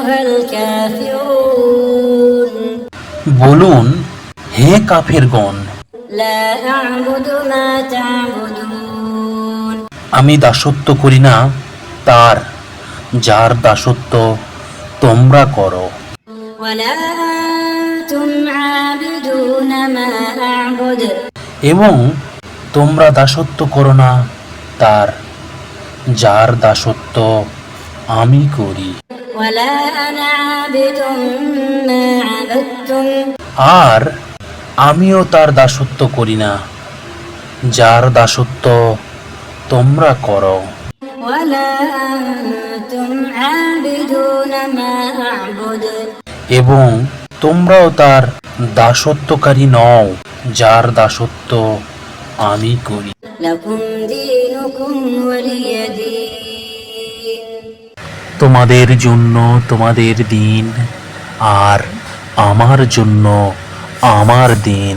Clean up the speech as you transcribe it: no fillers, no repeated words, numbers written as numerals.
أيها الكافرون বলুন হে কাফেরগণ, لا أعبد ما تعبدون আমি দাসত্ব করি না তার যার দাসত্ব তোমরা করো, ولا أنتم عابدون ما أعبد এবং তোমরা দাসত্ব করো না তার যার দাসত্ব আমি করি, ولا أنا عابد ما عبدتم আর আমিও তার দাসত্ব করি না যার দাসত্ব তোমরা করো, ولا أنتم عابدون ما أعبد এবং তোমরাও তার দাসত্বকারী নও যার দাসত্ব আমি করি। لكم دينكم ولي دين তোমাদের জন্য তোমাদের দিন, আর আমার জন্য আমার দিন।